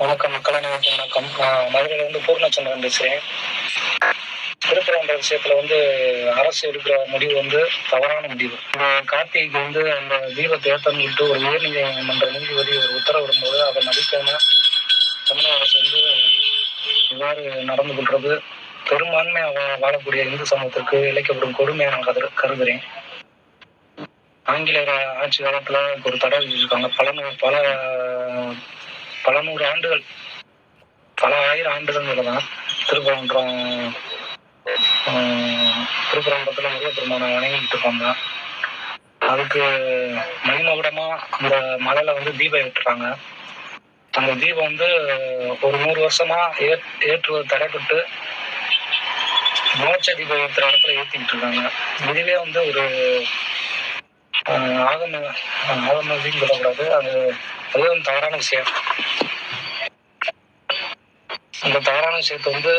வணக்கம் மக்கள் அனைவருக்கும் வணக்கம். நான் மதுரையிலிருந்து பூர்ணச்சந்திரன் பேசுகிறேன். திருப்பரங்குன்ற விஷயத்துல அரசு எடுக்கிற முடிவு தவறான முடிவு. இந்த கார்த்திகைக்கு அந்த தீபத்தை ஏற்றன்னு சொல்லிட்டு ஒரு உயர்நீதிமன்ற நீதிபதி ஒரு உத்தரவிடும்போது அதை மதிக்காம தமிழக அரசு இவ்வாறு நடந்து கொள்றது பெரும்பான்மையாக வாழக்கூடிய இந்து சமூகத்திற்கு இழைக்கப்படும் கொடுமையை நான் கருதுகிறேன். ஆங்கிலேயர் ஆட்சி காலத்துல ஒரு தடை விதிச்சிருக்காங்க. பல நூறு ஆண்டுகள், பல ஆயிரம் ஆண்டுகள் தான் திருப்பரங்குன்றத்துல முருக பெருமானை வணங்கிட்டு இருக்காங்க. அதுக்கு மணிமகுடமா அந்த மலையில தீபம் ஏற்றுறாங்க. அந்த தீபம் ஒரு 100 வருஷமா ஏற்றுவது தடைப்பட்டு மோட்ச தீபம் ஏற்றுற இடத்துல ஏற்றிக்கிட்டு இருக்காங்க. இதுவே ஒரு ஆகமதின்னு சொல்லக்கூடாது. அது தவறான விஷயம். இந்த தவறான விஷயத்தை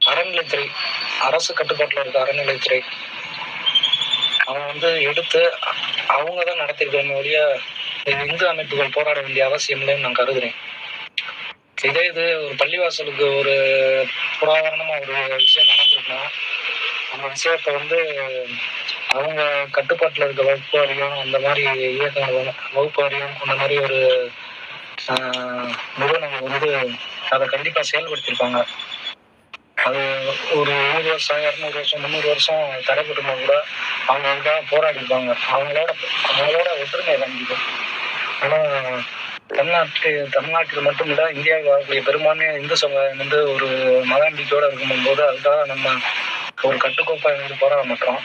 அறநிலைத்துறை, அரசு கட்டுப்பாட்டுல இருக்க அறநிலைத்துறை அவங்க எடுத்து அவங்க தான் நடத்திருக்காங்க ஒழிய இந்து அமைப்புகள் போராட வேண்டிய அவசியம் இல்லைன்னு நான் கருதுறேன். இதே இது ஒரு பள்ளிவாசலுக்கு ஒரு புராதனமா ஒரு விஷயம் நடந்திருக்குன்னா அந்த விஷயத்த அவங்க கட்டுப்பாட்டுல இருக்க வகுப்பு வாரியம், அந்த மாதிரி இயக்கங்கள், வகுப்பு வாரியம், அந்த மாதிரி ஒரு நிறுவனங்கள் அதை கண்டிப்பா செயல்படுத்தியிருப்பாங்க. அது ஒரு 100 வருஷம், 200 வருஷம், 300 வருஷம் தடைப்பட்டுமா கூட அவங்களுக்காக போராடி இருப்பாங்க. அவங்களோட ஒற்றுமை காண்பிக்கும். ஆனா தமிழ்நாட்டில் மட்டும் இல்ல, இந்தியாவில் வரக்கூடிய பெரும்பான்மையான இந்து சமுதாயம் ஒரு மத நம்பிக்கையோட இருக்கும்போது அதுக்காக நம்ம ஒரு கட்டுக்கோப்பா போராட மாட்டோம்.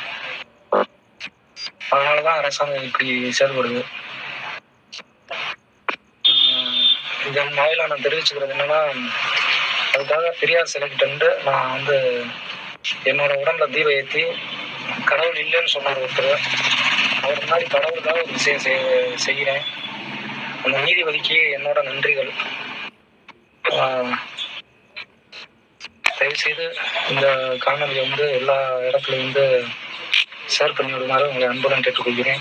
அதனாலதான் அரசாங்கம் இப்படி செயல்படுது. இதன் வாயிலா நான் தெரிவிச்சுக்கிறது என்னன்னா, அதுக்காக பெரியார் சிலைக்கிட்டு நான் என்னோட உடம்புல தீபம் ஏற்றி கடவுள் இல்லைன்னு சொன்னார் ஒருத்தர். அவர் முன்னாடி கடவுளுக்காக ஒரு விஷயம் செய்கிறேன். அந்த நீதிபதிக்கு என்னோட நன்றிகள். தயவுசெய்து இந்த காணொலியை எல்லா இடத்துலையும் ஷேர் பண்ணி விடுமாறு உங்களை அன்புடன் கேட்டுக்கொள்கிறேன்.